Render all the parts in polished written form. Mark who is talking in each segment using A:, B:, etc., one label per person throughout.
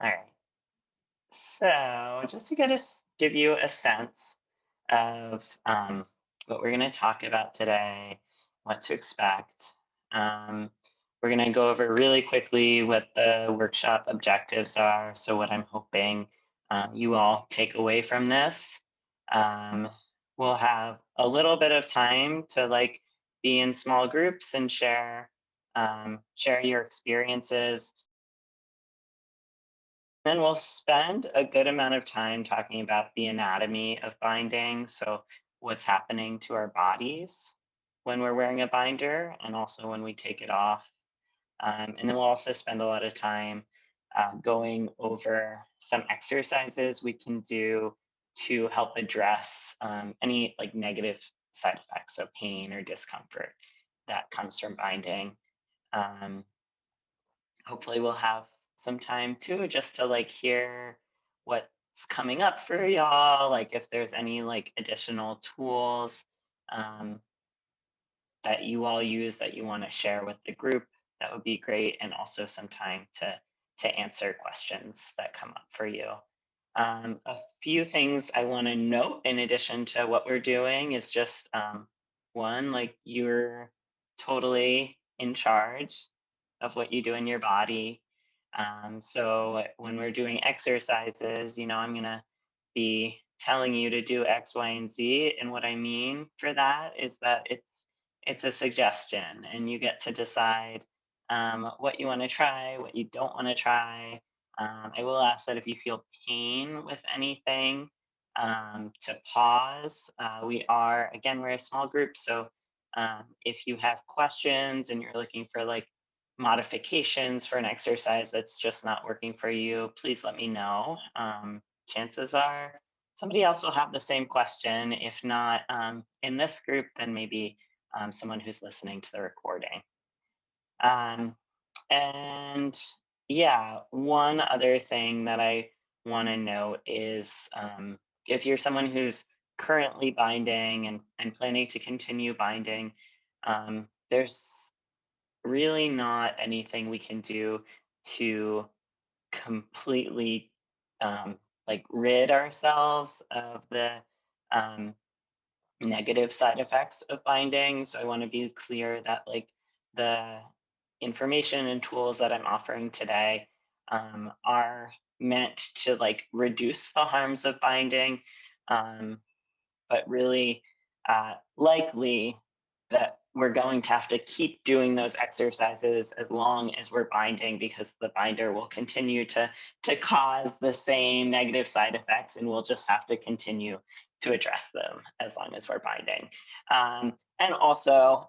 A: All right. So just to give you a sense of what we're going to talk about today, what to expect, um, we're going to go over really quickly what the workshop objectives are. So what I'm hoping you all take away from this. Um, we'll have a little bit of time to be in small groups and share your experiences. Then we'll spend a good amount of time talking about the anatomy of binding. So, what's happening to our bodies when we're wearing a binder and also when we take it off. And then we'll also spend a lot of time going over some exercises we can do to help address any negative side effects, so pain or discomfort that comes from binding. Um, Hopefully we'll have some time too just to hear what's coming up for y'all, like if there's any additional tools um, that you all use that you want to share with the group, that would be great. And also some time to answer questions that come up for you. A few things I want to note in addition to what we're doing is just one, like you're totally in charge of what you do in your body. So when we're doing exercises, I'm going to be telling you to do X, Y, and Z. And what I mean for that is that it's a suggestion, and you get to decide what you want to try, what you don't want to try. I will ask that if you feel pain with anything, to pause. We're a small group, so if you have questions and you're looking for modifications for an exercise that's just not working for you, please let me know. Chances are somebody else will have the same question. If not in this group, then maybe someone who's listening to the recording. Um, and yeah, one other thing that I want to note is if you're someone who's currently binding and planning to continue binding, there's really not anything we can do to completely rid ourselves of the um, negative side effects of binding. So I want to be clear that the information and tools that I'm offering today are meant to reduce the harms of binding, um, but really likely that we're going to have to keep doing those exercises as long as we're binding, because the binder will continue to cause the same negative side effects, and we'll just have to continue to address them as long as we're binding. And also,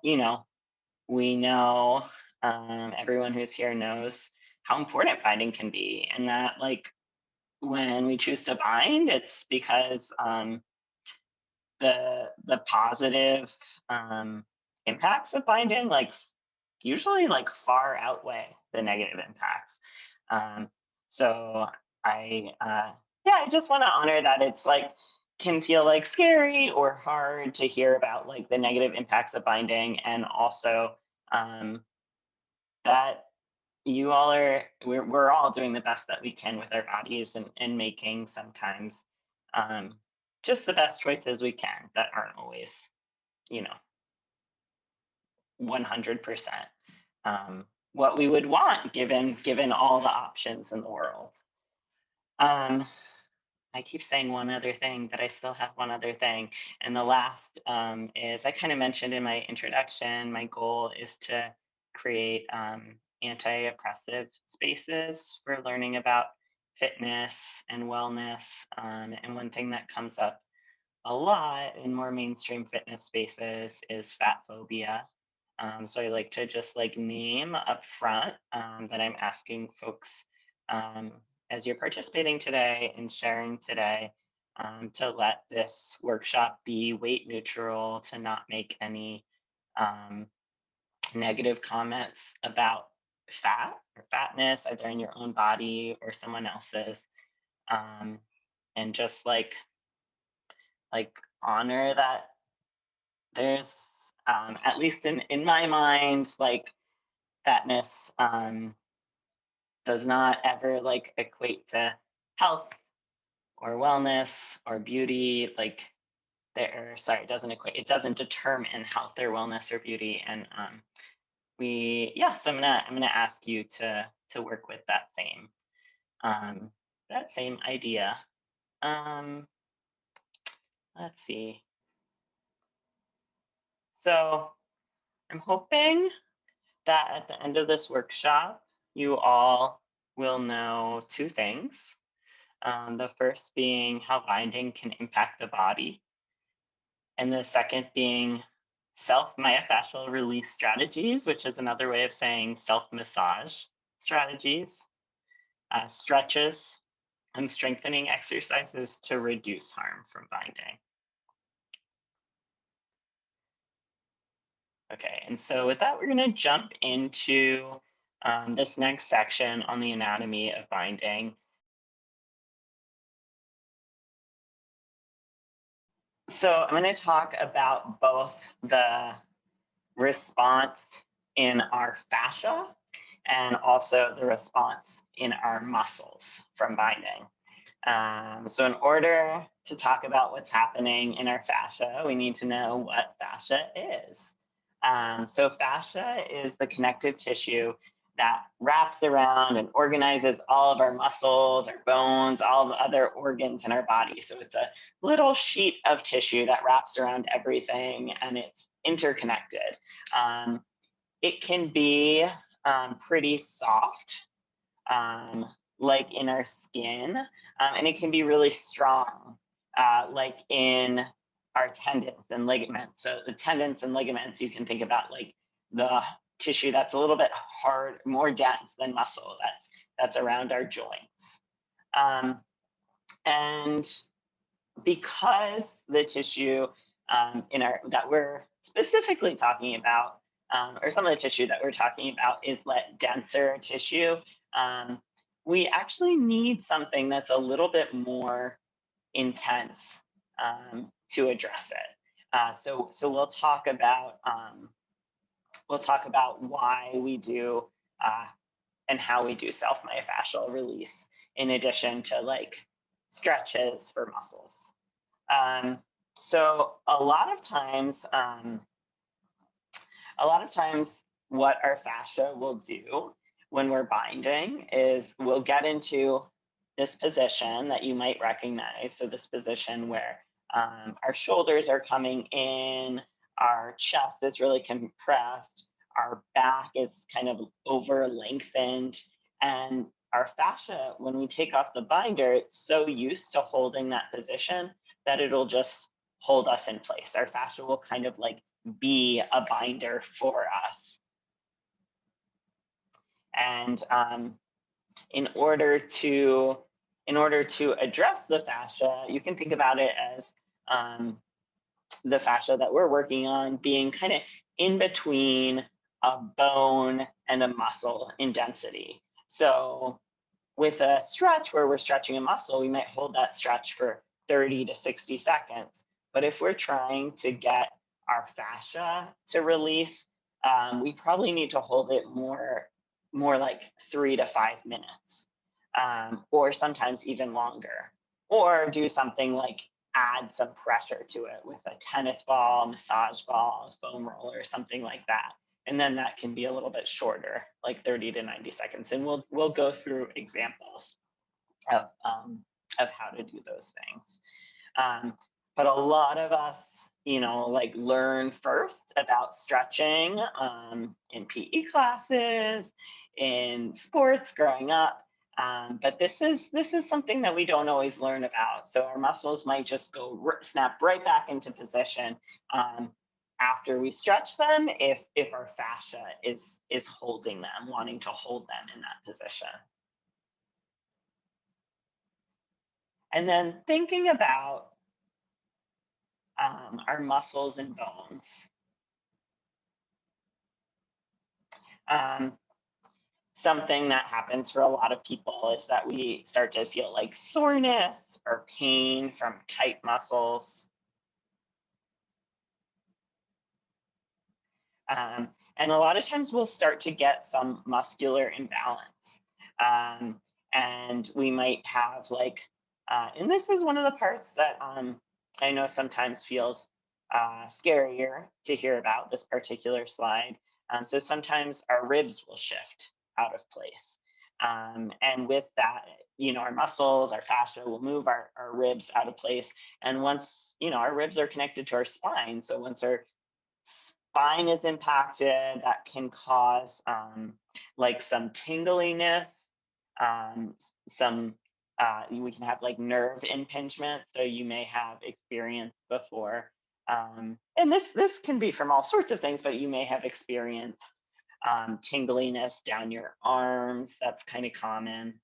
A: we know, everyone who's here knows how important binding can be, and that when we choose to bind, it's because the positive impacts of binding usually far outweigh the negative impacts. Um, so I just want to honor that it's can feel scary or hard to hear about the negative impacts of binding, and also um, that we're all doing the best that we can with our bodies, and making sometimes um, just the best choices we can that aren't always, you know, 100% what we would want given all the options in the world. Um, I keep saying one other thing, but I still have one other thing. And the last is, I kind of mentioned in my introduction, my goal is to create anti-oppressive spaces for learning about fitness and wellness. And one thing that comes up a lot in more mainstream fitness spaces is fat phobia. So I like to just name up front that I'm asking folks, um, as you're participating today and sharing today, to let this workshop be weight neutral, to not make any um, negative comments about fat or fatness, either in your own body or someone else's, um, and just like honor that there's at least in my mind, fatness does not ever like equate to health or wellness or beauty. Like there, sorry, it doesn't equate. It doesn't determine health or wellness or beauty. And yeah. So I'm gonna ask you to work with um, that same idea. Um, let's see. So I'm hoping that at the end of this workshop, you all will know two things. The first being how binding can impact the body, and the second being self myofascial release strategies, which is another way of saying self massage strategies, stretches, and strengthening exercises to reduce harm from binding. Okay, and so with that, we're going to jump into this next section on the anatomy of binding. So I'm going to talk about both the response in our fascia and also the response in our muscles from binding. So in order to talk about what's happening in our fascia, we need to know what fascia is. So fascia is the connective tissue that wraps around and organizes all of our muscles, our bones, all the other organs in our body. So it's a little sheet of tissue that wraps around everything and it's interconnected. It can be pretty soft, um, like in our skin, and it can be really strong, like in our tendons and ligaments. So the tendons and ligaments, you can think about like the tissue that's a little bit hard, more dense than muscle. That's around our joints, and because the tissue in our that we're specifically talking about, or some of the tissue that we're talking about is denser tissue, um, we actually need something that's a little bit more intense to address it. So we'll talk about why we do and how we do self myofascial release in addition to like stretches for muscles. Um, so a lot of times, what our fascia will do when we're binding is we'll get into this position that you might recognize. So this position where our shoulders are coming in, our chest is really compressed, our back is kind of over lengthened, and our fascia, when we take off the binder, it's so used to holding that position that it'll just hold us in place. Our fascia will kind of like be a binder for us. And in order to address the fascia, you can think about it as the fascia that we're working on being kind of in between a bone and a muscle in density. So with a stretch where we're stretching a muscle, we might hold that stretch for 30 to 60 seconds. But if we're trying to get our fascia to release, we probably need to hold it more like 3 to 5 minutes, or sometimes even longer. Or do something like add some pressure to it with a tennis ball, massage ball, foam roller, something like that. And then that can be a little bit shorter, like 30 to 90 seconds. And we'll go through examples of how to do those things. But a lot of us, like learn first about stretching in PE classes, in sports growing up. But this is something that we don't always learn about. So our muscles might just go snap right back into position after we stretch them if our fascia is holding them, wanting to hold them in that position. And then thinking about our muscles and bones. Something that happens for a lot of people is that we start to feel like soreness or pain from tight muscles. And a lot of times we'll start to get some muscular imbalance. And we might have like, and this is one of the parts that I know sometimes feels scarier to hear about this particular slide. So sometimes our ribs will shift out of place. And with that, our muscles, our fascia will move our ribs out of place. And once, our ribs are connected to our spine. So once our spine is impacted, that can cause like some tingliness, some we can have like nerve impingement. So you may have experienced before, and this can be from all sorts of things, but you may have experienced tingliness down your arms. That's kind of common.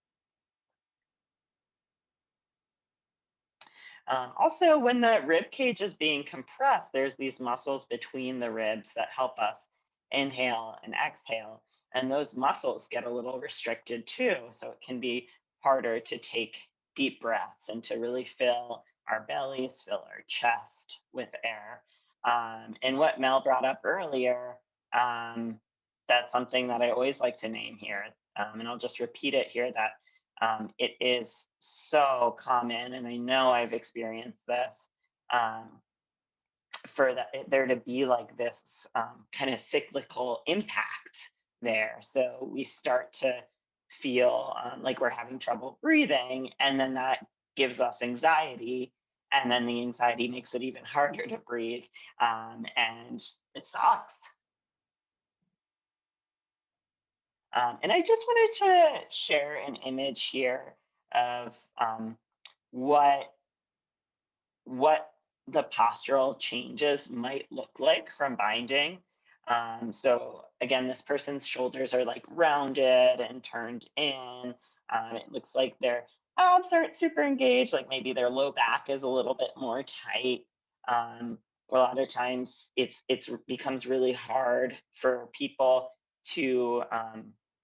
A: Also, when the rib cage is being compressed, there's these muscles between the ribs that help us inhale and exhale. And those muscles get a little restricted too. So it can be harder to take deep breaths and to really fill our bellies, fill our chest with air. And what Mel brought up earlier, that's something that I always like to name here. And I'll just repeat it here that it is so common, and I know I've experienced this, for there to be like this kind of cyclical impact there. So we start to feel like we're having trouble breathing, and then that gives us anxiety, and then the anxiety makes it even harder to breathe, and it sucks. And I just wanted to share an image here of what what the postural changes might look like from binding. So again, this person's shoulders are like rounded and turned in. It looks like their abs aren't super engaged, like maybe their low back is a little bit more tight. Um, a lot of times it's becomes really hard for people to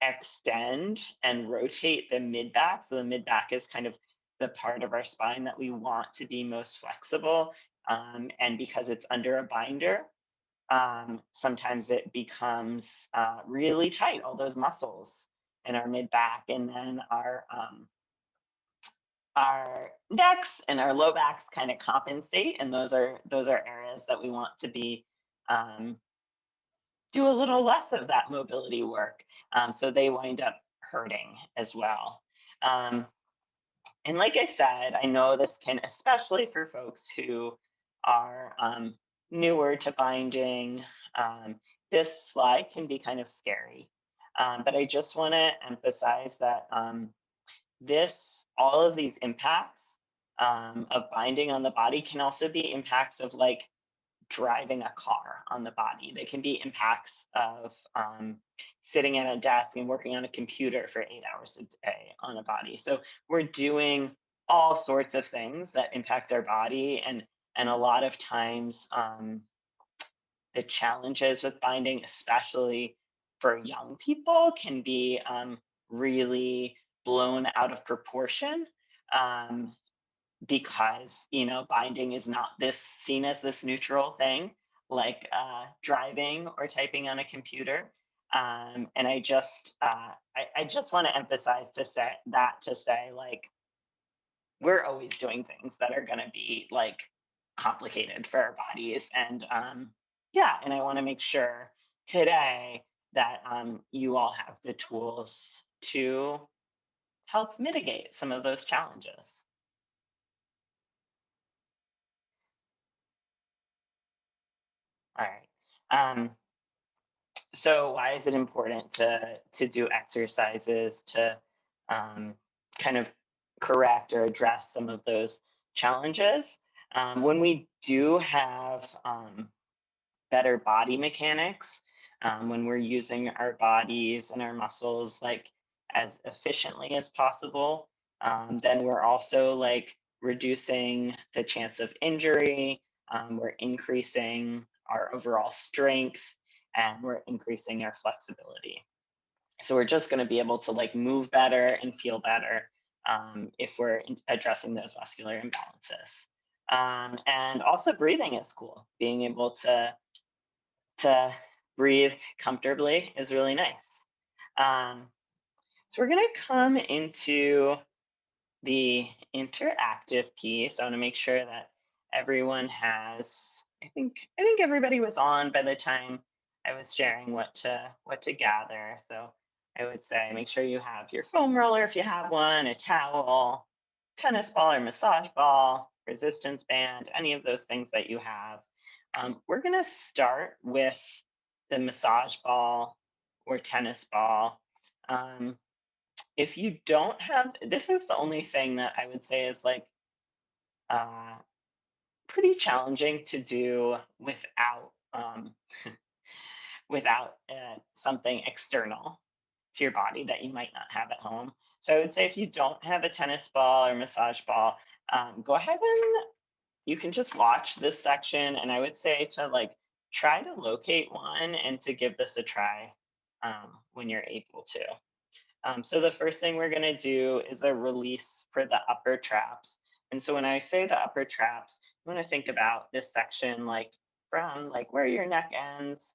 A: extend and rotate the mid back. So the mid back is kind of the part of our spine that we want to be most flexible. And because it's under a binder, sometimes it becomes really tight, all those muscles in our mid back, and then our necks and our low backs kind of compensate, and those are areas that we want to be um, do a little less of that mobility work. So they wind up hurting as well. Um, and like I said, I know this can, especially for folks who are newer to binding, this slide can be kind of scary. But I just want to emphasize that all of these impacts of binding on the body can also be impacts of like driving a car on the body. They can be impacts of sitting at a desk and working on a computer for 8 hours a day on a body. So we're doing all sorts of things that impact our body, and a lot of times the challenges with binding, especially for young people, can be really blown out of proportion. Um, because binding is not this seen as this neutral thing like driving or typing on a computer. And I just want to emphasize to say like we're always doing things that are going to be like complicated for our bodies, and yeah, and I want to make sure today that you all have the tools to help mitigate some of those challenges. All right. So why is it important to do exercises to um, kind of correct or address some of those challenges? When we do have better body mechanics, when we're using our bodies and our muscles like as efficiently as possible, then we're also like reducing the chance of injury. We're increasing our overall strength, and we're increasing our flexibility. So we're just going to be able to like move better and feel better if we're addressing those muscular imbalances. And also breathing is cool. Being able to breathe comfortably is really nice. Um, So we're gonna come into the interactive piece. I want to make sure that everyone has. I think everybody was on by the time I was sharing what to gather. So I would say make sure you have your foam roller if you have one, a towel, tennis ball or massage ball, resistance band, any of those things that you have. We're gonna start with the massage ball or tennis ball. Um, if you don't have, this is the only thing that I would say is like uh, pretty challenging to do without without something external to your body that you might not have at home. So I would say if you don't have a tennis ball or massage ball, go ahead and you can just watch this section. And I would say to like try to locate one and to give this a try when you're able to. So the first thing we're gonna do is a release for the upper traps. And so when I say the upper traps, you wanna think about this section like from like where your neck ends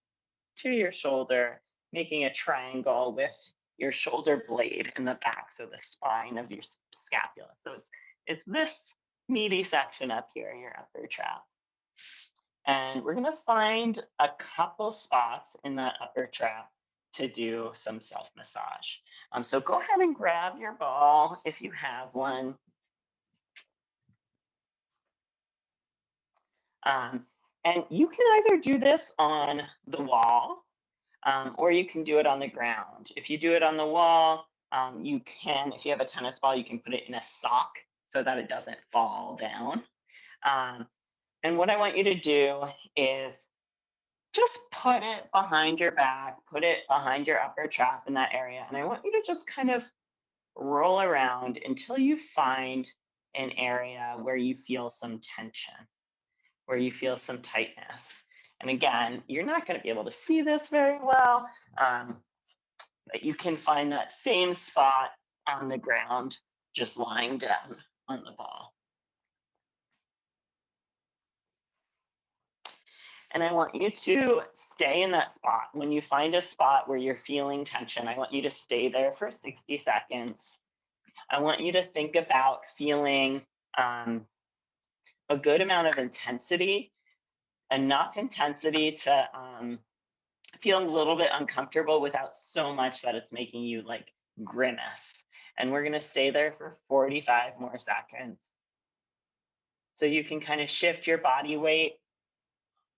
A: to your shoulder, making a triangle with your shoulder blade in the back, so the spine of your scapula. So it's this meaty section up here, your upper trap. And we're gonna find a couple spots in that upper trap to do some self massage. So go ahead and grab your ball if you have one. Um, and you can either do this on the wall or you can do it on the ground. If you do it on the wall, you can, if you have a tennis ball, you can put it in a sock so that it doesn't fall down. Um, and what I want you to do is just put it behind your back, put it behind your upper trap in that area. And I want you to just kind of roll around until you find an area where you feel some tension, where you feel some tightness. And again, you're not going to be able to see this very well, but you can find that same spot on the ground, just lying down on the ball. And I want you to stay in that spot. When you find a spot where you're feeling tension, I want you to stay there for 60 seconds. I want you to think about feeling a good amount of intensity, enough intensity to feel a little bit uncomfortable without so much that it's making you like grimace. And we're going to stay there for 45 more seconds. So you can kind of shift your body weight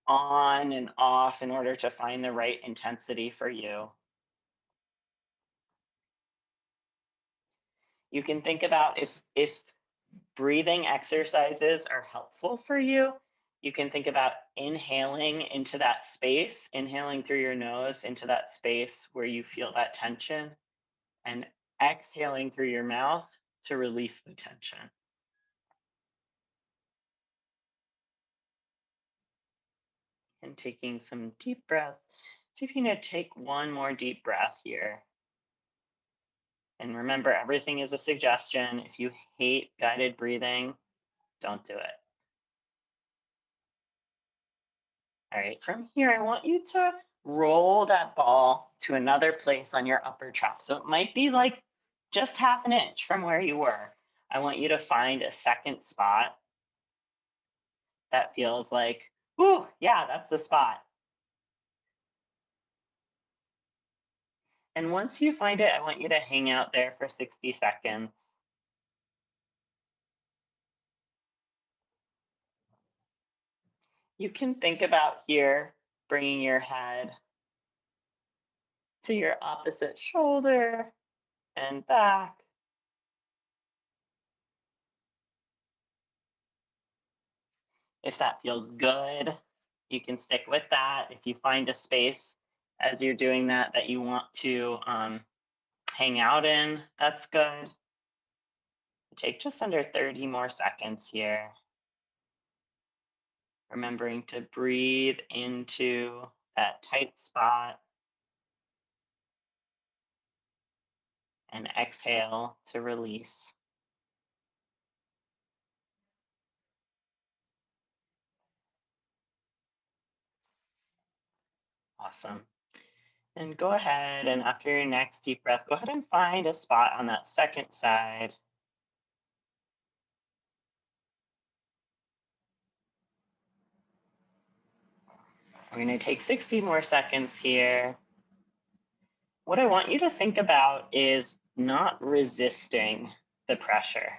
A: on and off in order to find the right intensity for you. You can think about if breathing exercises are helpful for you, you can think about inhaling into that space, inhaling through your nose into that space where you feel that tension, and exhaling through your mouth to release the tension. And taking some deep breaths. See if you can take one more deep breath here. And remember, everything is a suggestion. If you hate guided breathing, don't do it. All right, from here, I want you to roll that ball to another place on your upper trap. So it might be like just half an inch from where you were. I want you to find a second spot that feels like, ooh, yeah, that's the spot. And once you find it, I want you to hang out there for 60 seconds. You can think about here bringing your head to your opposite shoulder and back. If that feels good, you can stick with that. If you find a space as you're doing that that you want to hang out in, that's good. Take just under 30 more seconds here. Remembering to breathe into that tight spot and exhale to release. Awesome. And go ahead and after your next deep breath, go ahead and find a spot on that second side. We're going to take 60 more seconds here. What I want you to think about is not resisting the pressure.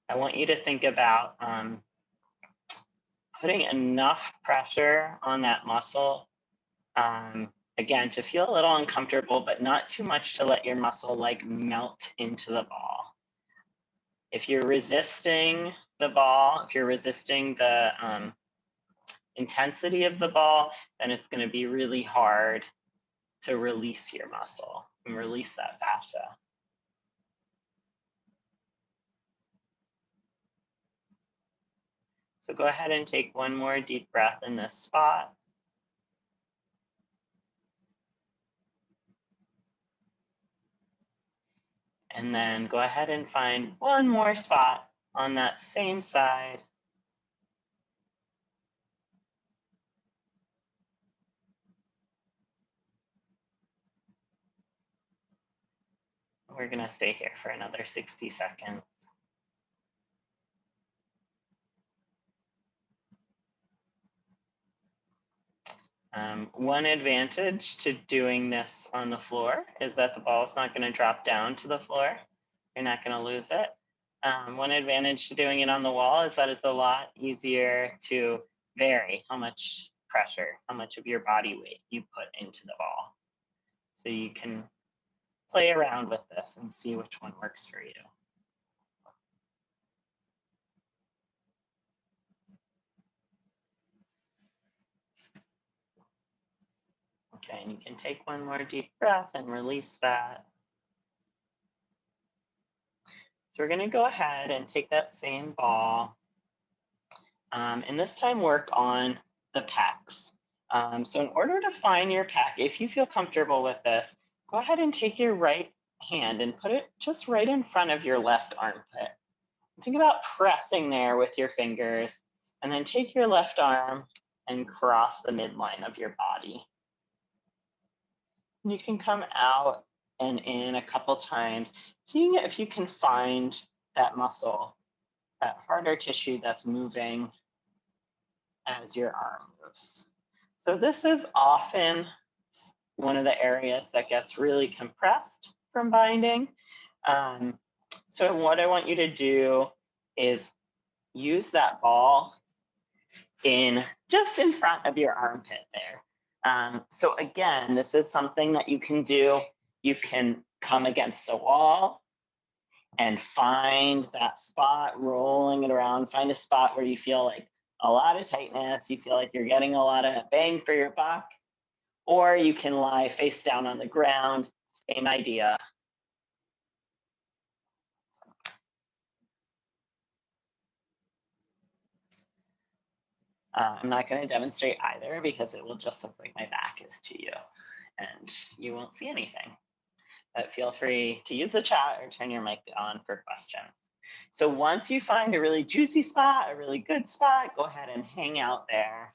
A: I want you to think about putting enough pressure on that muscle, again, to feel a little uncomfortable, but not too much to let your muscle like melt into the ball. If you're resisting the ball, if you're resisting the intensity of the ball, then it's going to be really hard to release your muscle and release that fascia. So go ahead and take one more deep breath in this spot. And then go ahead and find one more spot on that same side. We're going to stay here for another 60 seconds. One advantage to doing this on the floor is that the ball is not going to drop down to the floor. You're not going to lose it. One advantage to doing it on the wall is that it's a lot easier to vary how much pressure, how much of your body weight you put into the ball. So you can play around with this and see which one works for you. Okay, and you can take one more deep breath and release that. So we're gonna go ahead and take that same ball, and this time work on the pecs. So in order to find your pec, if you feel comfortable with this, go ahead and take your right hand and put it just right in front of your left armpit. Think about pressing there with your fingers, and then take your left arm and cross the midline of your body. You can come out and in a couple times, seeing if you can find that muscle, that harder tissue that's moving as your arm moves. So this is often one of the areas that gets really compressed from binding. So what I want you to do is use that ball just in front of your armpit there. So again, this is something that you can do. You can come against a wall and find that spot, rolling it around, find a spot where you feel like a lot of tightness, you feel like you're getting a lot of bang for your buck, or you can lie face down on the ground, same idea. I'm not going to demonstrate either because it will just look like my back is to you and you won't see anything. But feel free to use the chat or turn your mic on for questions. So once you find a really juicy spot, a really good spot, go ahead and hang out there.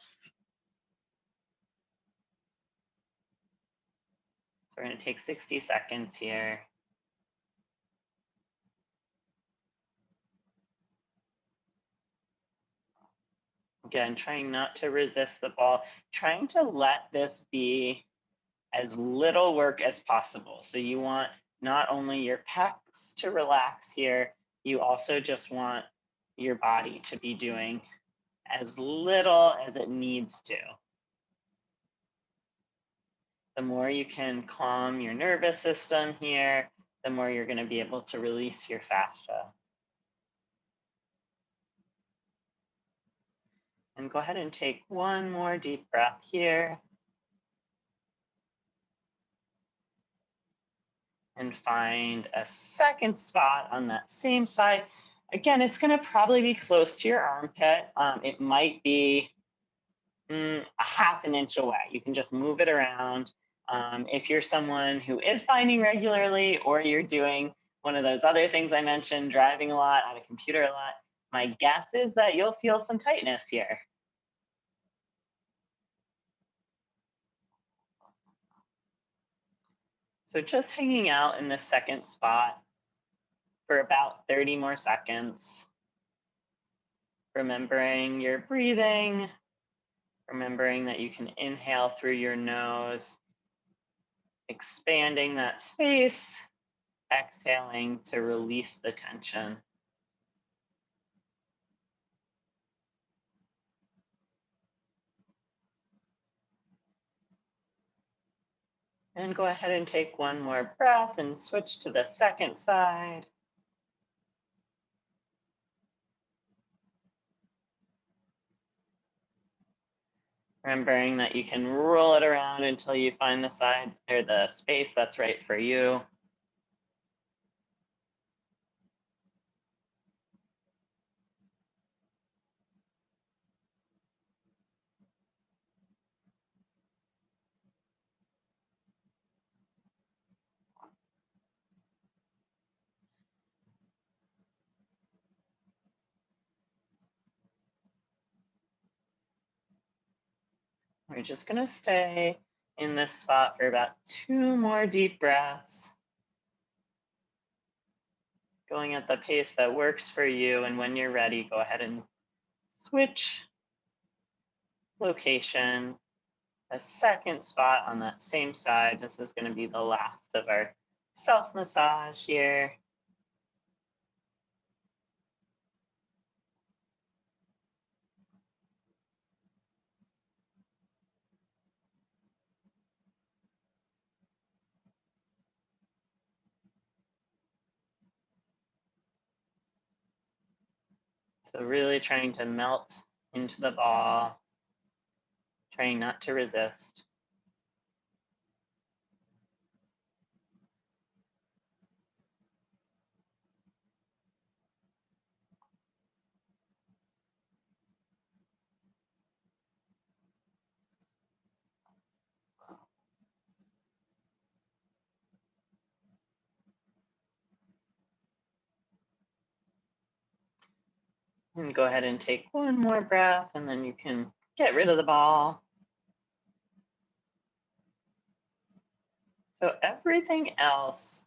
A: So we're going to take 60 seconds here. Again, trying not to resist the ball, trying to let this be as little work as possible. So you want not only your pecs to relax here, you also just want your body to be doing as little as it needs to. The more you can calm your nervous system here, the more you're going to be able to release your fascia. And go ahead and take one more deep breath here. And find a second spot on that same side. Again, it's going to probably be close to your armpit. It might be a half an inch away. You can just move it around. If you're someone who is binding regularly, or you're doing one of those other things I mentioned, driving a lot, on a computer a lot, my guess is that you'll feel some tightness here. So just hanging out in the second spot for about 30 more seconds, remembering your breathing, remembering that you can inhale through your nose, expanding that space, exhaling to release the tension. And go ahead and take one more breath and switch to the second side. Remembering that you can roll it around until you find the side or the space that's right for you. We're just gonna stay in this spot for about 2 more deep breaths, going at the pace that works for you. And when you're ready, go ahead and switch location, a second spot on that same side. This is gonna be the last of our self-massage here. So really trying to melt into the ball, trying not to resist. And go ahead and take one more breath, and then you can get rid of the ball. So everything else,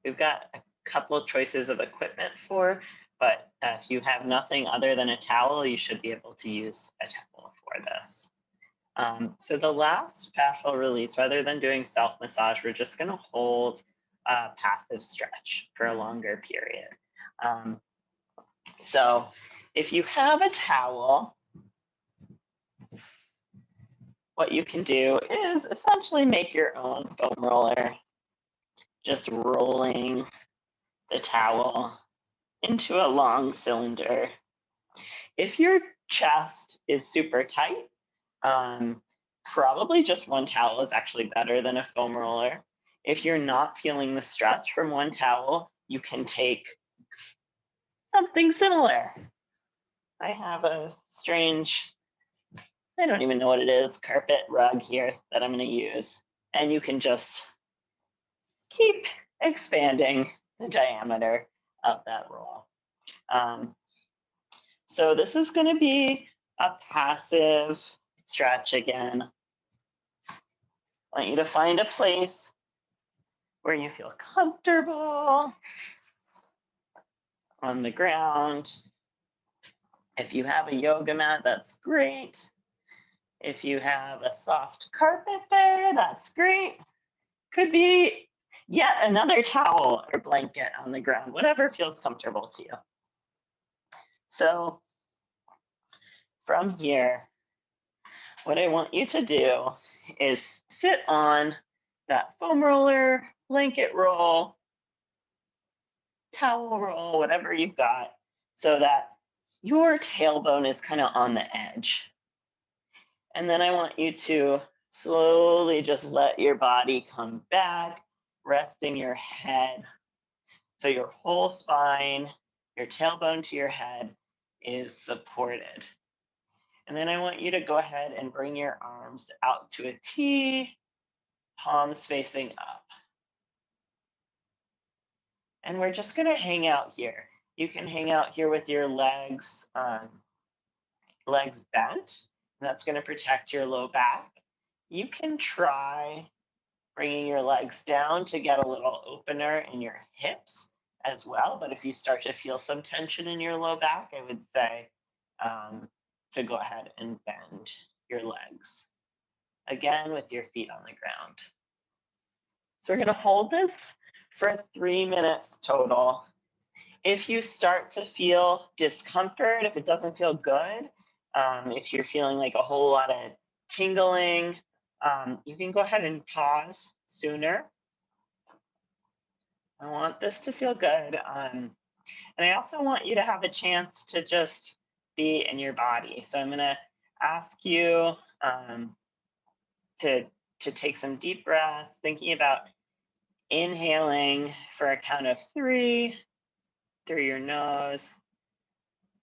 A: we've got a couple of choices of equipment for, but if you have nothing other than a towel, you should be able to use a towel for this. So the last fascial release, rather than doing self-massage, we're just gonna hold a passive stretch for a longer period. So if you have a towel, what you can do is essentially make your own foam roller, just rolling the towel into a long cylinder. If your chest is super tight, probably just one towel is actually better than a foam roller. If you're not feeling the stretch from one towel, you can take something similar. I have a strange, I don't even know what it is, carpet rug here that I'm going to use. And you can just keep expanding the diameter of that roll. So this is going to be a passive stretch again. I want you to find a place where you feel comfortable on the ground. If you have a yoga mat, that's great. If you have a soft carpet there, that's great. Could be yet another towel or blanket on the ground, whatever feels comfortable to you. So from here, what I want you to do is sit on that foam roller, blanket roll, towel roll, whatever you've got, so that your tailbone is kind of on the edge. And then I want you to slowly just let your body come back, resting your head. So your whole spine, your tailbone to your head is supported. And then I want you to go ahead and bring your arms out to a T, palms facing up. And we're just gonna hang out here. You can hang out here with your legs bent. That's gonna protect your low back. You can try bringing your legs down to get a little opener in your hips as well. But if you start to feel some tension in your low back, I would say to go ahead and bend your legs. Again, with your feet on the ground. So we're going to hold this for 3 minutes total. If you start to feel discomfort, if it doesn't feel good, if you're feeling like a whole lot of tingling, you can go ahead and pause sooner. I want this to feel good. And I also want you to have a chance to just be in your body. So I'm going to ask you to take some deep breaths, thinking about inhaling for a count of 3 through your nose,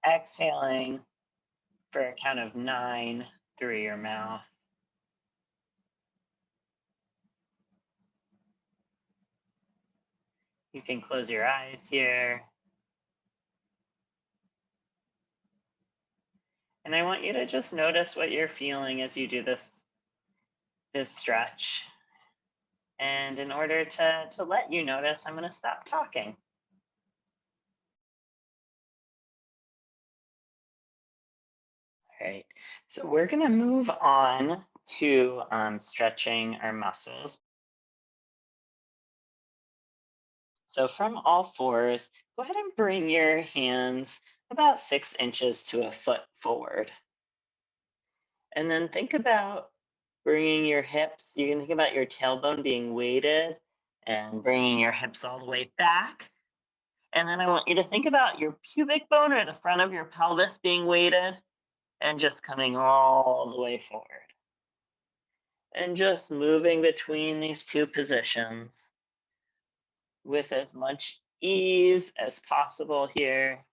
A: exhaling for a count of 9 through your mouth. You can close your eyes here. And I want you to just notice what you're feeling as you do this stretch. And in order to let you notice, I'm going to stop talking. All right, so we're going to move on to stretching our muscles. So from all fours, go ahead and bring your hands about 6 inches to a foot forward. And then think about bringing your hips. You can think about your tailbone being weighted and bringing your hips all the way back. And then I want you to think about your pubic bone or the front of your pelvis being weighted and just coming all the way forward. And just moving between these two positions with as much ease as possible here.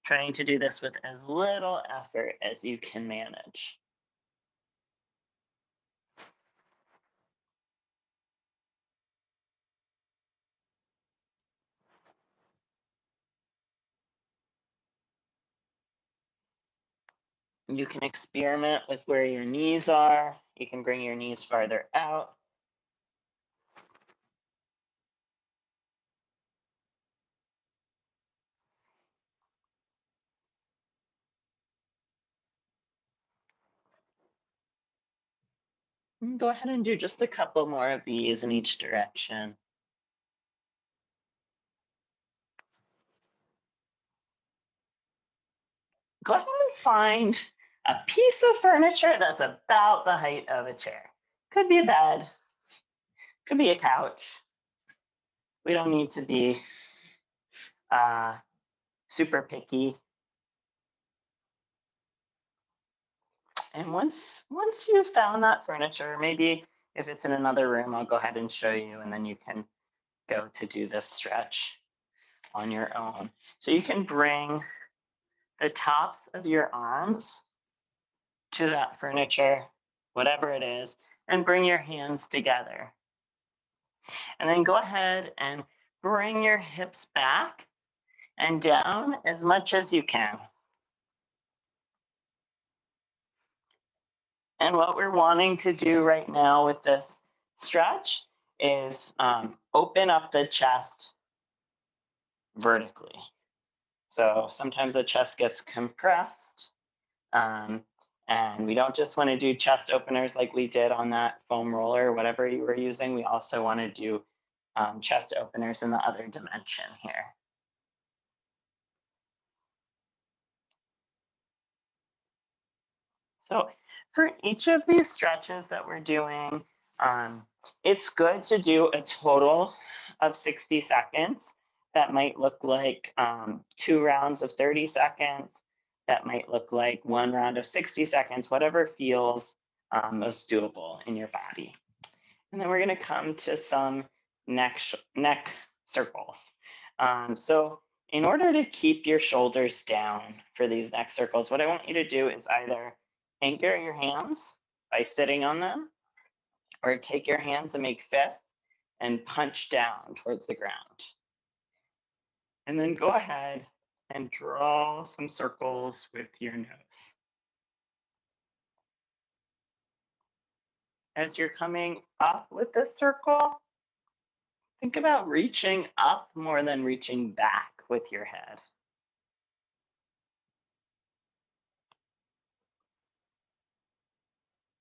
A: Trying to do this with as little effort as you can manage. You can experiment with where your knees are. You can bring your knees farther out. Go ahead and do just a couple more of these in each direction. Go ahead and find a piece of furniture that's about the height of a chair. Could be a bed, could be a couch. We don't need to be super picky. And once you've found that furniture, maybe if it's in another room, I'll go ahead and show you, and then you can go to do this stretch on your own. So you can bring the tops of your arms to that furniture, whatever it is, and bring your hands together. And then go ahead and bring your hips back and down as much as you can. And what we're wanting to do right now with this stretch is open up the chest vertically. So sometimes the chest gets compressed, and we don't just want to do chest openers like we did on that foam roller or whatever you were using. We also want to do chest openers in the other dimension here. So for each of these stretches that we're doing, it's good to do a total of 60 seconds. That might look like 2 rounds of 30 seconds. That might look like 1 round of 60 seconds, whatever feels most doable in your body. And then we're going to come to some neck circles. So in order to keep your shoulders down for these neck circles, what I want you to do is either anchor your hands by sitting on them, or take your hands and make fists and punch down towards the ground. And then go ahead and draw some circles with your nose. As you're coming up with this circle, think about reaching up more than reaching back with your head.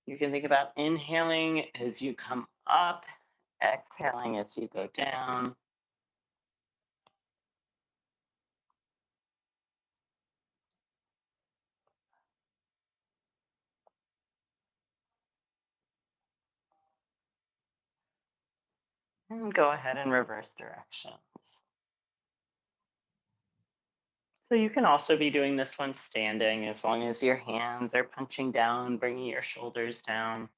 A: You can think about inhaling as you come up, exhaling as you go down. And go ahead and reverse directions. So you can also be doing this one standing as long as your hands are punching down, bringing your shoulders down.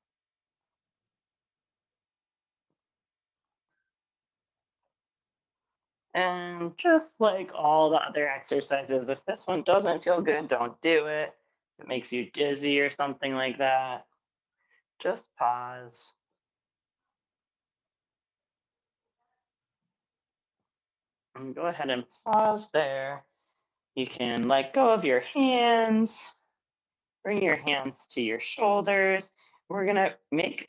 A: And just like all the other exercises, if this one doesn't feel good, don't do it. If it makes you dizzy or something like that, just pause. And go ahead and pause there. You can let go of your hands, bring your hands to your shoulders. We're gonna make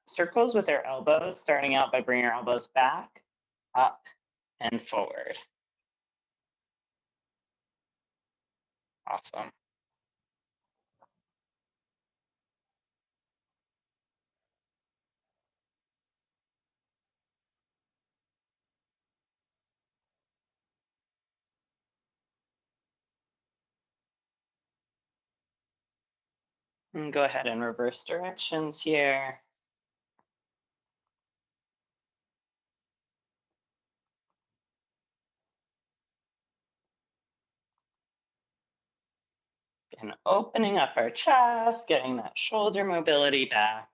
A: circles with our elbows, starting out by bringing our elbows back, up, and forward. Awesome. And go ahead and reverse directions here. And opening up our chest, getting that shoulder mobility back.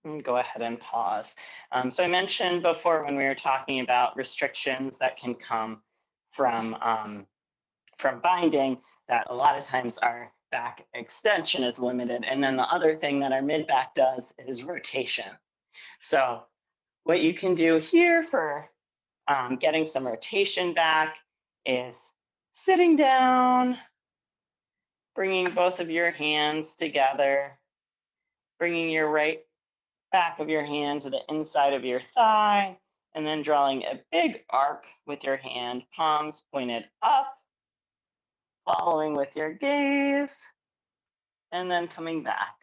A: And go ahead and pause. So I mentioned before when we were talking about restrictions that can come from binding that a lot of times our back extension is limited. And then the other thing that our mid back does is rotation. So what you can do here for getting some rotation back is sitting down, bringing both of your hands together, bringing your right back of your hand to the inside of your thigh, and then drawing a big arc with your hand, palms pointed up, following with your gaze, and then coming back.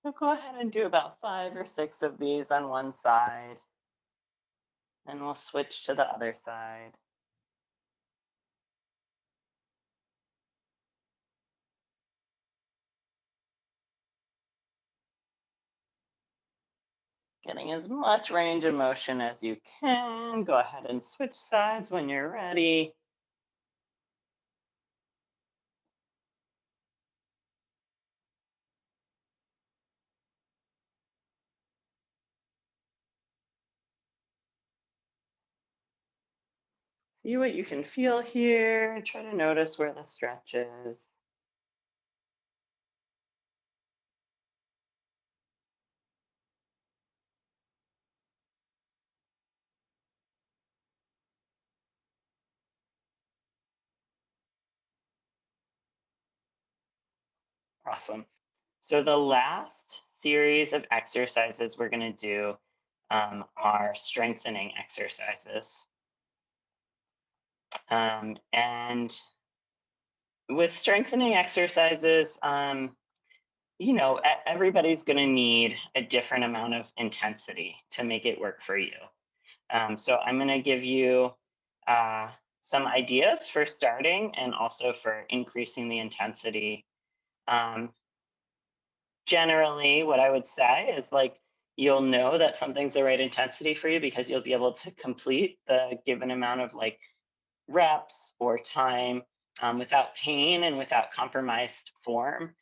A: So go ahead and do about 5 or 6 of these on one side, and we'll switch to the other side. Getting as much range of motion as you can. Go ahead and switch sides when you're ready. See what you can feel here. Try to notice where the stretch is. Awesome. So the last series of exercises we're going to do are strengthening exercises. And with strengthening exercises, everybody's going to need a different amount of intensity to make it work for you. So I'm going to give you uh, some ideas for starting and also for increasing the intensity. Um, Generally, what I would say is like you'll know that something's the right intensity for you because you'll be able to complete the given amount of like reps or time without pain and without compromised form,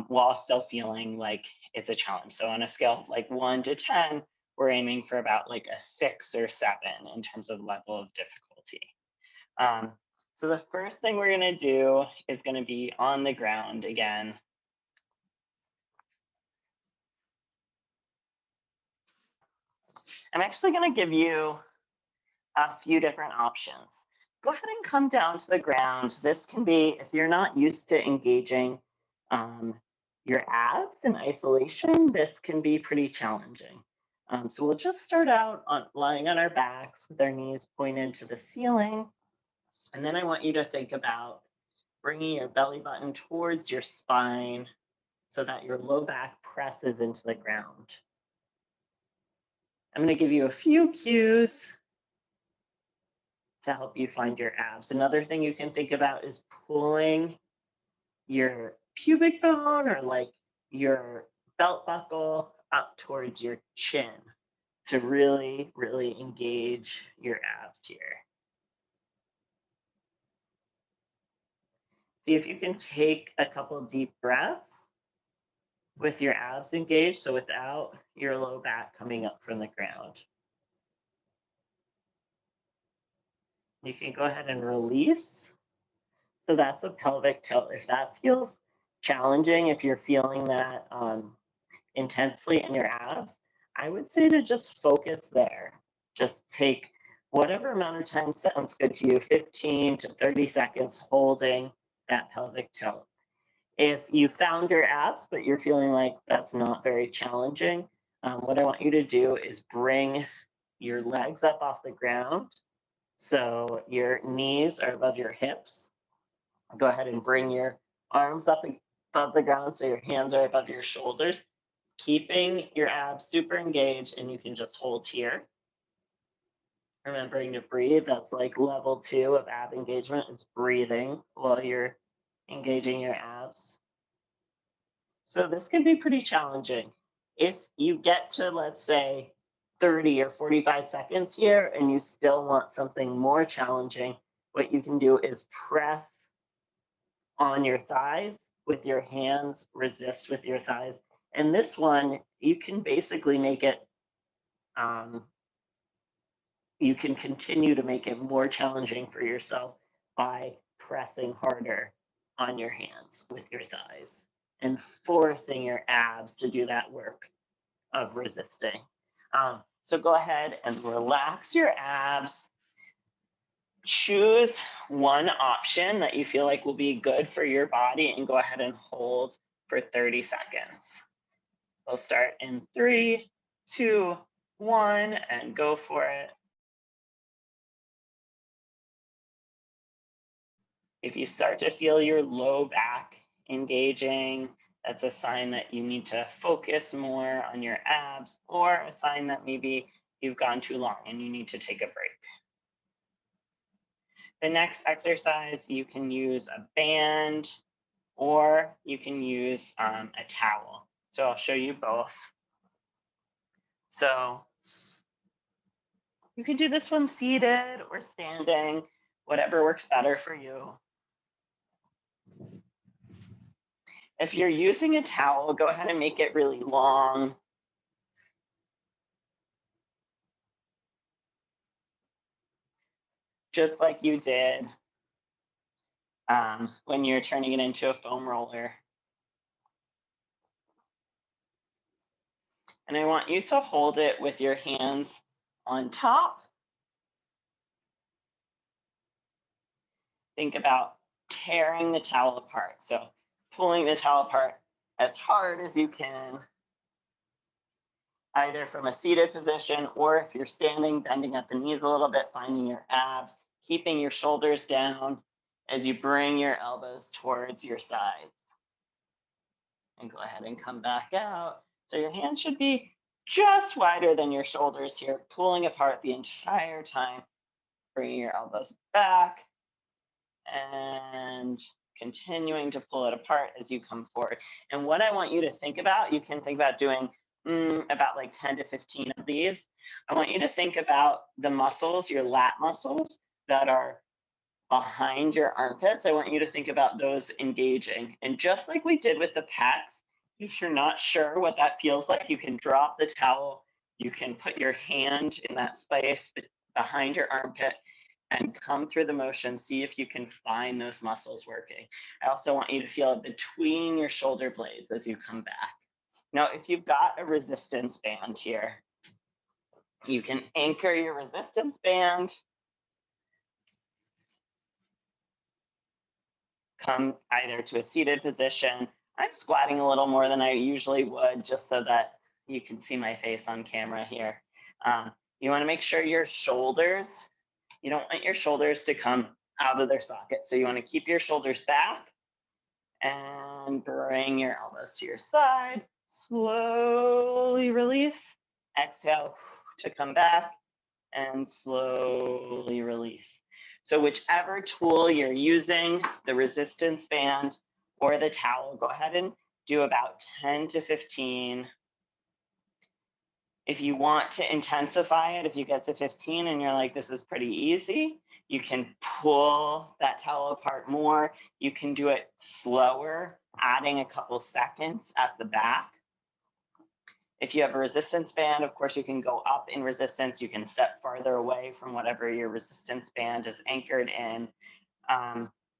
A: while still feeling like it's a challenge. So on a scale of like 1 to 10, we're aiming for about like a 6 or 7 in terms of level of difficulty. Um, So the first thing we're gonna do is gonna be on the ground again. I'm actually gonna give you a few different options. Go ahead and come down to the ground. This can be, if you're not used to engaging your abs in isolation, this can be pretty challenging. So we'll just start out on lying on our backs with our knees pointed to the ceiling. And then I want you to think about bringing your belly button towards your spine so that your low back presses into the ground. I'm going to give you a few cues to help you find your abs. Another thing you can think about is pulling your pubic bone or like your belt buckle up towards your chin to really, really engage your abs here. See if you can take a couple deep breaths with your abs engaged, so without your low back coming up from the ground. You can go ahead and release. So that's a pelvic tilt. If that feels challenging, if you're feeling that intensely in your abs, I would say to just focus there. Just take whatever amount of time sounds good to you, 15 to 30 seconds holding that pelvic tilt. If you found your abs, but you're feeling like that's not very challenging, what I want you to do is bring your legs up off the ground. So your knees are above your hips. Go ahead and bring your arms up above the ground so your hands are above your shoulders, keeping your abs super engaged, and you can just hold here. Remembering to breathe, that's like level 2 of ab engagement, is breathing while you're engaging your abs. So this can be pretty challenging. If you get to, let's say, 30 or 45 seconds here and you still want something more challenging, what you can do is press on your thighs with your hands, resist with your thighs. And this one, you can basically make it, you can continue to make it more challenging for yourself by pressing harder on your hands with your thighs and forcing your abs to do that work of resisting. So go ahead and relax your abs. Choose one option that you feel like will be good for your body and go ahead and hold for 30 seconds. We'll start in 3, 2, 1, and go for it. If you start to feel your low back engaging, that's a sign that you need to focus more on your abs, or a sign that maybe you've gone too long and you need to take a break. The next exercise, you can use a band or you can use a towel. So I'll show you both. So you can do this one seated or standing, whatever works better for you. If you're using a towel, go ahead and make it really long. Just like you did when you're turning it into a foam roller. And I want you to hold it with your hands on top. Think about tearing the towel apart. So pulling the towel apart as hard as you can, either from a seated position or if you're standing, bending at the knees a little bit, finding your abs, keeping your shoulders down as you bring your elbows towards your sides. And go ahead and come back out. So your hands should be just wider than your shoulders here, pulling apart the entire time, bringing your elbows back and continuing to pull it apart as you come forward. And what I want you to think about, you can think about doing about like 10 to 15 of these. I want you to think about the muscles, your lat muscles that are behind your armpits. I want you to think about those engaging. And just like we did with the pecs, if you're not sure what that feels like, you can drop the towel. You can put your hand in that space behind your armpit and come through the motion. See if you can find those muscles working. I also want you to feel it between your shoulder blades as you come back. Now, if you've got a resistance band here, you can anchor your resistance band, come either to a seated position. I'm squatting a little more than I usually would just so that you can see my face on camera here. You want to make sure your shoulders, you don't want your shoulders to come out of their socket. So you want to keep your shoulders back and bring your elbows to your side. Slowly release. Exhale to come back and slowly release. So whichever tool you're using, the resistance band or the towel, go ahead and do about 10 to 15. If you want to intensify it, if you get to 15 and you're like, this is pretty easy, you can pull that towel apart more. You can do it slower, adding a couple seconds at the back. If you have a resistance band, of course, you can go up in resistance. You can step farther away from whatever your resistance band is anchored in.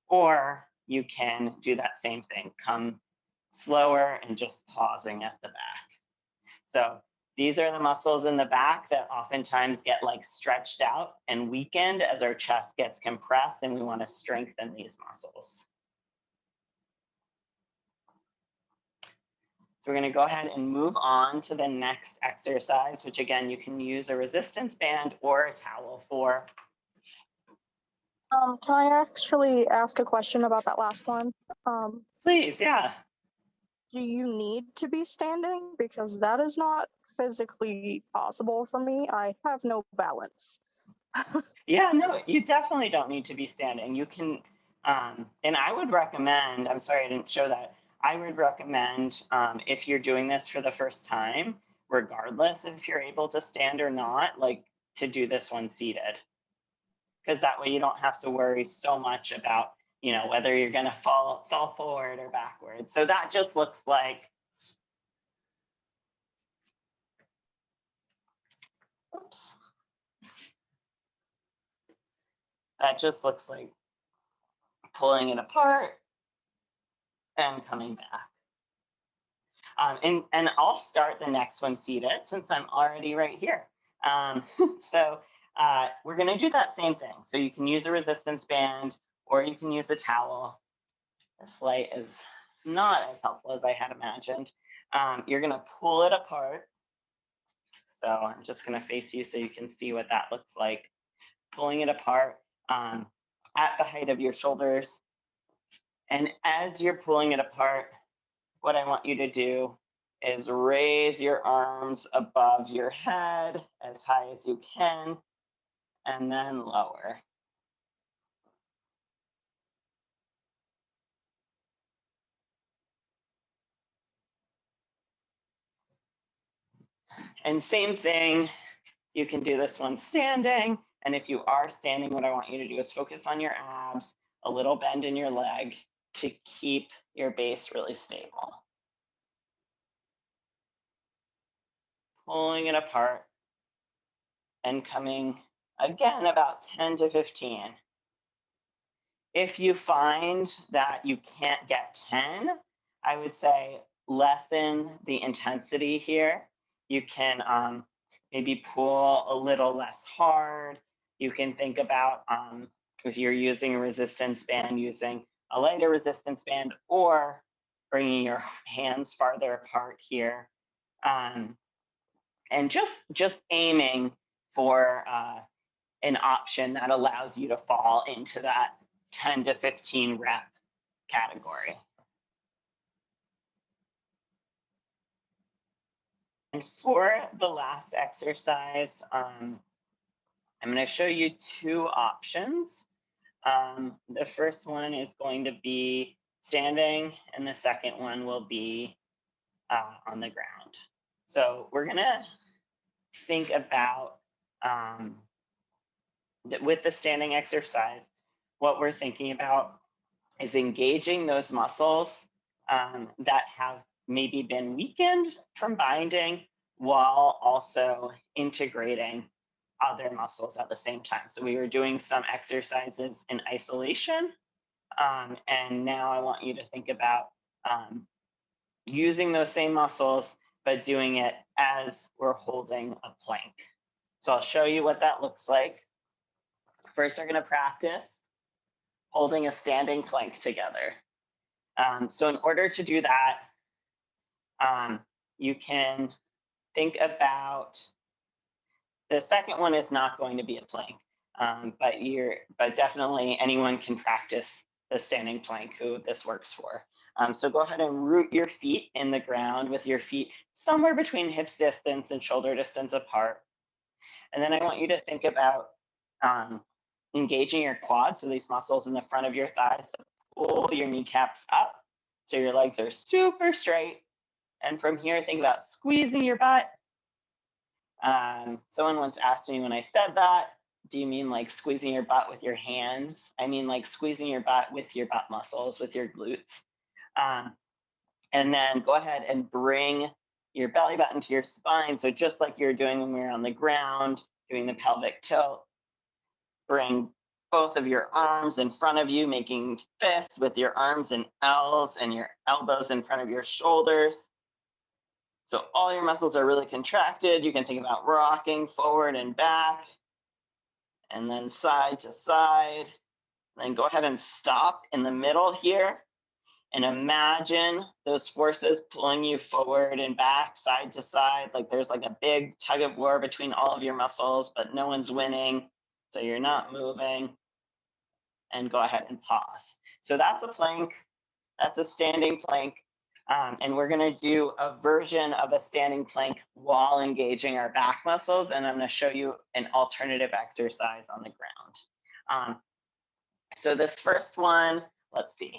A: Or you can do that same thing, come slower and just pausing at the back. So these are the muscles in the back that oftentimes get like stretched out and weakened as our chest gets compressed, and we want to strengthen these muscles. So we're going to go ahead and move on to the next exercise, which again, you can use a resistance band or a towel for.
B: Can I actually ask a question about that last one?
A: Please, yeah.
B: Do you need to be standing? Because that is not physically possible for me. I have no balance.
A: Yeah, no, you definitely don't need to be standing. You can, and I would recommend, I'm sorry I didn't show that, I would recommend if you're doing this for the first time, regardless if you're able to stand or not, like to do this one seated. Because that way you don't have to worry so much about, you know, whether you're gonna fall forward or backwards. So that just looks like, oops. That just looks like pulling it apart and coming back. And I'll start the next one seated since I'm already right here. So we're gonna do that same thing. So you can use a resistance band or you can use a towel. This light is not as helpful as I had imagined. You're gonna pull it apart. So I'm just gonna face you so you can see what that looks like. Pulling it apart at the height of your shoulders. And as you're pulling it apart, what I want you to do is raise your arms above your head as high as you can, and then lower. And same thing, you can do this one standing. And if you are standing, what I want you to do is focus on your abs, a little bend in your leg to keep your base really stable. Pulling it apart and coming again about 10 to 15. If you find that you can't get 10, I would say lessen the intensity here. You can maybe pull a little less hard. You can think about if you're using a resistance band, using a lighter resistance band or bringing your hands farther apart here. And just aiming for an option that allows you to fall into that 10 to 15 rep category. And for the last exercise, I'm going to show you two options. The first one is going to be standing, and the second one will be on the ground. So we're going to think about, with the standing exercise, what we're thinking about is engaging those muscles that have maybe been weakened from binding while also integrating other muscles at the same time. So we were doing some exercises in isolation. And now I want you to think about using those same muscles, but doing it as we're holding a plank. So I'll show you what that looks like. First, we're going to practice holding a standing plank together. So in order to do that, you can think about, the second one is not going to be a plank, but definitely anyone can practice the standing plank who this works for. So go ahead and root your feet in the ground with your feet somewhere between hips distance and shoulder distance apart. And then I want you to think about engaging your quads, so these muscles in the front of your thighs, to pull your kneecaps up so your legs are super straight. And from here, think about squeezing your butt. Someone once asked me when I said that, do you mean like squeezing your butt with your hands? I mean like squeezing your butt with your butt muscles, with your glutes. And then go ahead and bring your belly button to your spine. So just like you're doing when we were on the ground, doing the pelvic tilt, bring both of your arms in front of you, making fists with your arms and L's and your elbows in front of your shoulders. So all your muscles are really contracted. You can think about rocking forward and back, and then side to side. Then go ahead and stop in the middle here and imagine those forces pulling you forward and back, side to side, like there's like a big tug of war between all of your muscles, but no one's winning, so you're not moving. And go ahead and pause. So that's a plank. That's a standing plank. And we're going to do a version of a standing plank while engaging our back muscles. And I'm going to show you an alternative exercise on the ground. So this first one, let's see.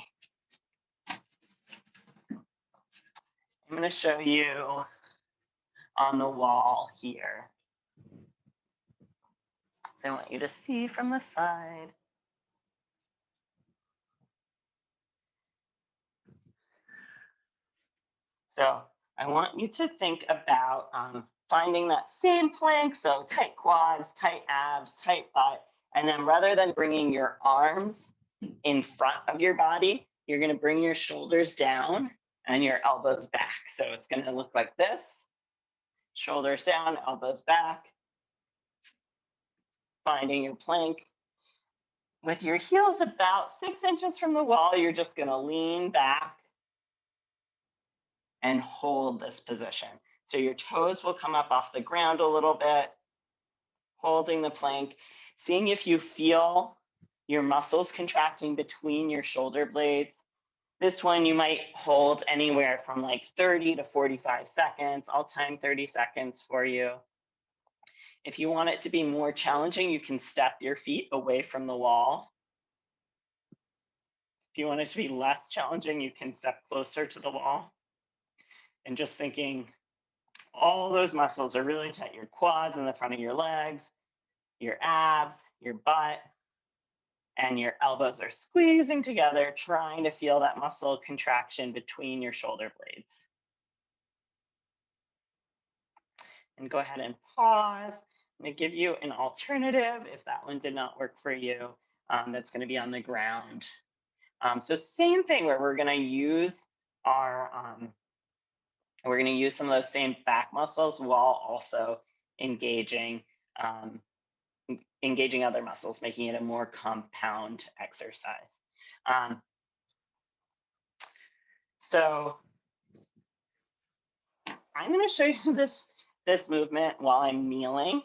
A: I'm going to show you on the wall here. So I want you to see from the side. So I want you to think about finding that same plank, so tight quads, tight abs, tight butt, and then rather than bringing your arms in front of your body, you're going to bring your shoulders down and your elbows back. So it's going to look like this: shoulders down, elbows back, finding your plank. With your heels about 6 inches from the wall, you're just going to lean back and hold this position. So your toes will come up off the ground a little bit, holding the plank, seeing if you feel your muscles contracting between your shoulder blades. This one you might hold anywhere from like 30 to 45 seconds. I'll time 30 seconds for you. If you want it to be more challenging, you can step your feet away from the wall. If you want it to be less challenging, you can step closer to the wall. And just thinking, all those muscles are really tight. Your quads in the front of your legs, your abs, your butt, and your elbows are squeezing together, trying to feel that muscle contraction between your shoulder blades. And go ahead and pause. I'm going to give you an alternative if that one did not work for you. That's going to be on the ground. So same thing where we're going to use some of those same back muscles while also engaging other muscles, making it a more compound exercise. So I'm going to show you this movement while I'm kneeling,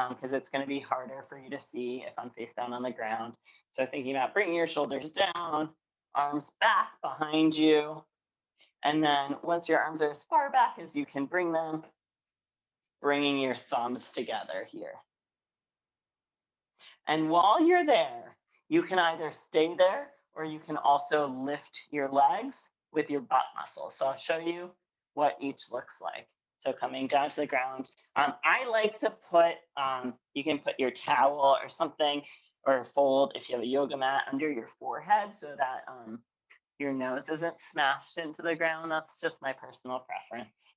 A: because it's going to be harder for you to see if I'm face down on the ground. So thinking about bringing your shoulders down, arms back behind you, and then once your arms are as far back as you can bring them, bringing your thumbs together here. And while you're there, you can either stay there or you can also lift your legs with your butt muscles. So I'll show you what each looks like. So coming down to the ground, I like to put, you can put your towel or something, or fold if you have a yoga mat under your forehead so that your nose isn't smashed into the ground. That's just my personal preference.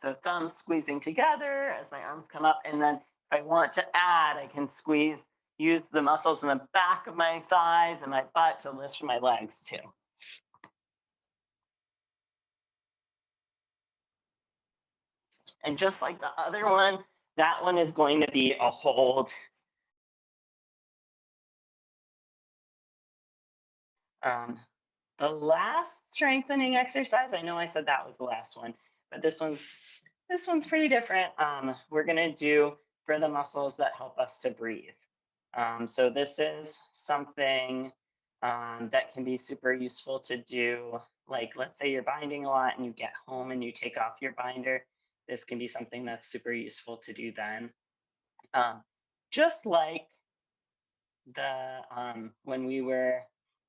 A: So thumbs squeezing together as my arms come up. And then if I want to add, I can use the muscles in the back of my thighs and my butt to lift my legs too. And just like the other one, that one is going to be a hold. The last strengthening exercise, I know I said that was the last one, but this one's pretty different. We're gonna do for the muscles that help us to breathe. So this is something that can be super useful to do. Like, let's say you're binding a lot and you get home and you take off your binder. This can be something that's super useful to do then. Just like when we were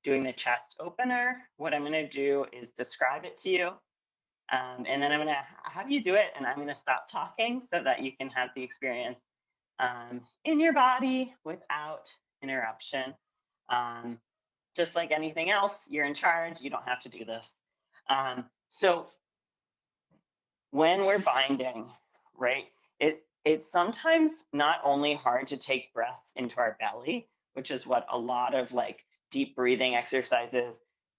A: doing the chest opener, what I'm going to do is describe it to you. And then I'm going to have you do it, and I'm going to stop talking so that you can have the experience in your body without interruption. Just like anything else, you're in charge. You don't have to do this. So when we're binding, right, it's sometimes not only hard to take breaths into our belly, which is what a lot of like deep breathing exercises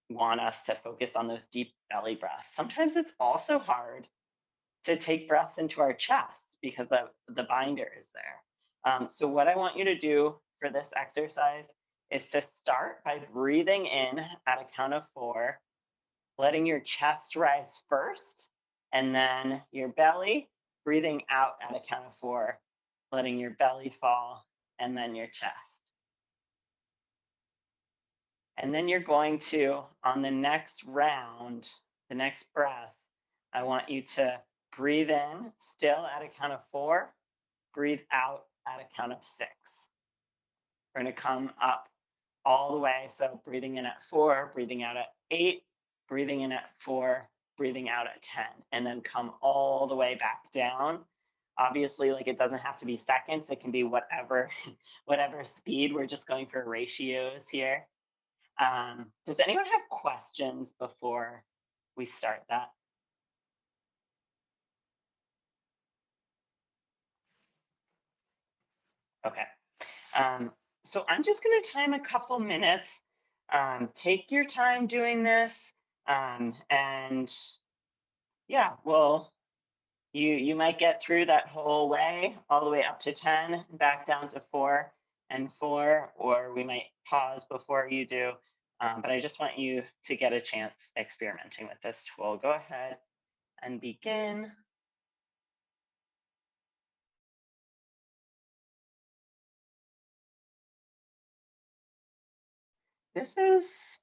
A: want us to focus on, those deep belly breaths. Sometimes it's also hard to take breaths into our chest because the binder is there. So what I want you to do for this exercise is to start by breathing in at a count of 4, letting your chest rise first, and then your belly, breathing out at a count of 4, letting your belly fall, and then your chest. And then you're going to, on the next round, the next breath, I want you to breathe in still at a count of 4, breathe out at a count of 6. We're going to come up all the way. So breathing in at 4, breathing out at 8, breathing in at 4, breathing out at 10, and then come all the way back down. Obviously, like, it doesn't have to be seconds. It can be whatever speed. We're just going for ratios here. Does anyone have questions before we start that? Okay. So I'm just going to time a couple minutes. Take your time doing this. And yeah, well, you might get through that whole way, all the way up to 10, back down to 4 and 4, or we might pause before you do. But I just want you to get a chance experimenting with this tool. Go ahead and begin.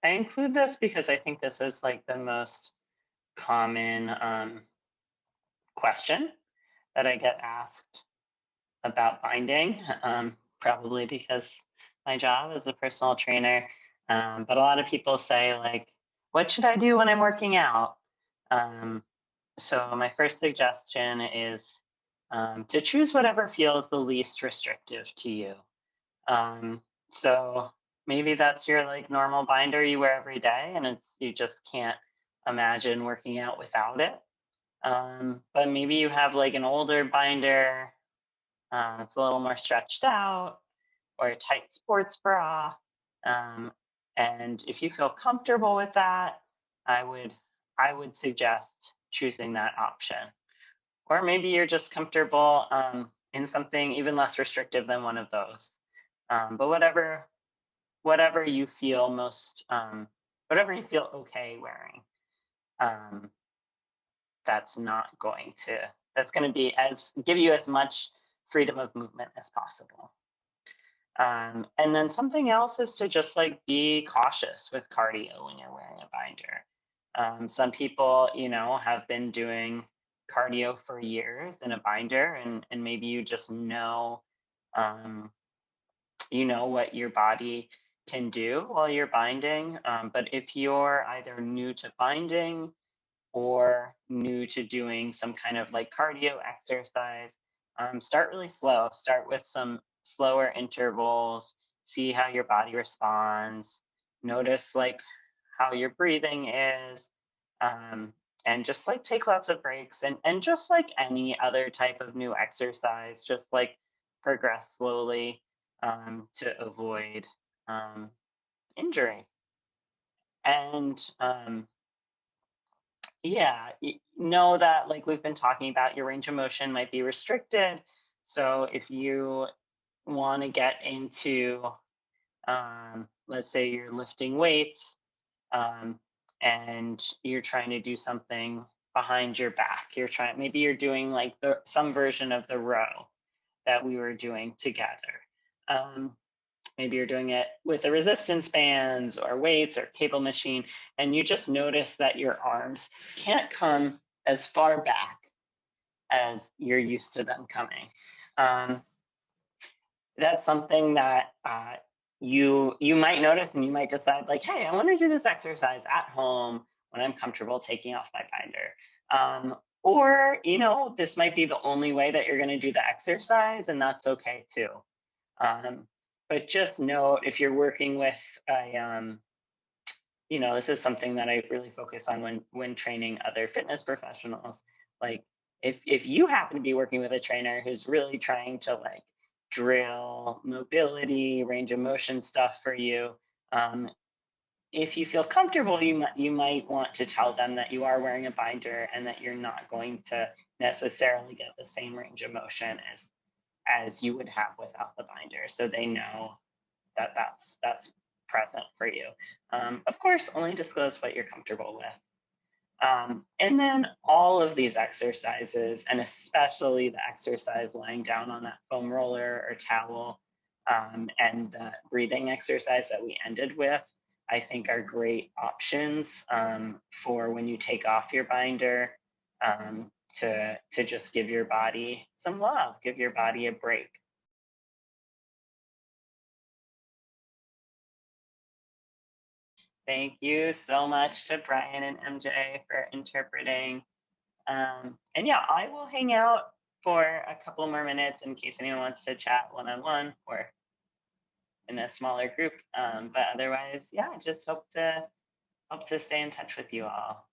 A: I include this because I think this is like the most common question that I get asked about binding, probably because my job is a personal trainer. But a lot of people say, like, what should I do when I'm working out? So my first suggestion is to choose whatever feels the least restrictive to you. So maybe that's your like normal binder you wear every day, and you just can't imagine working out without it. But maybe you have like an older binder, it's a little more stretched out, or a tight sports bra. And if you feel comfortable with that, I would suggest choosing that option. Or maybe you're just comfortable in something even less restrictive than one of those. But whatever you feel whatever you feel okay wearing, that's going to be give you as much freedom of movement as possible. And then something else is to just like be cautious with cardio when you're wearing a binder. Some people, have been doing cardio for years in a binder, and maybe you just what your body can do while you're binding. But if you're either new to binding or new to doing some kind of like cardio exercise, start really slow. Start with some slower intervals, see how your body responds, notice like how your breathing is. and just like take lots of breaks, and just like any other type of new exercise, just like progress slowly to avoid um, injury. And yeah, know that like we've been talking about, your range of motion might be restricted. So if you want to get into, let's say you're lifting weights, um, and you're trying to do something behind your back. You're trying, maybe you're doing like some version of the row that we were doing together. Um, Maybe you're doing it with the resistance bands or weights or cable machine, and you just notice that your arms can't come as far back as you're used to them coming. Um, that's something that you might notice, and you might decide like, hey, I want to do this exercise at home when I'm comfortable taking off my binder. Or this might be the only way that you're going to do the exercise, and that's okay too. Um, but just know, if you're working with a this is something that I really focus on when training other fitness professionals. Like, if you happen to be working with a trainer who's really trying to like drill mobility, range of motion stuff for you, um, if you feel comfortable, you might want to tell them that you are wearing a binder and that you're not going to necessarily get the same range of motion as you would have without the binder, so they know that that's present for you. Of course, only disclose what you're comfortable with. And then all of these exercises, and especially the exercise lying down on that foam roller or towel, and the breathing exercise that we ended with, I think are great options for when you take off your binder, to just give your body some love, give your body a break. Thank you so much to Brian and MJ for interpreting. And yeah, I will hang out for a couple more minutes in case anyone wants to chat one on one or in a smaller group. But otherwise, yeah, just hope to stay in touch with you all.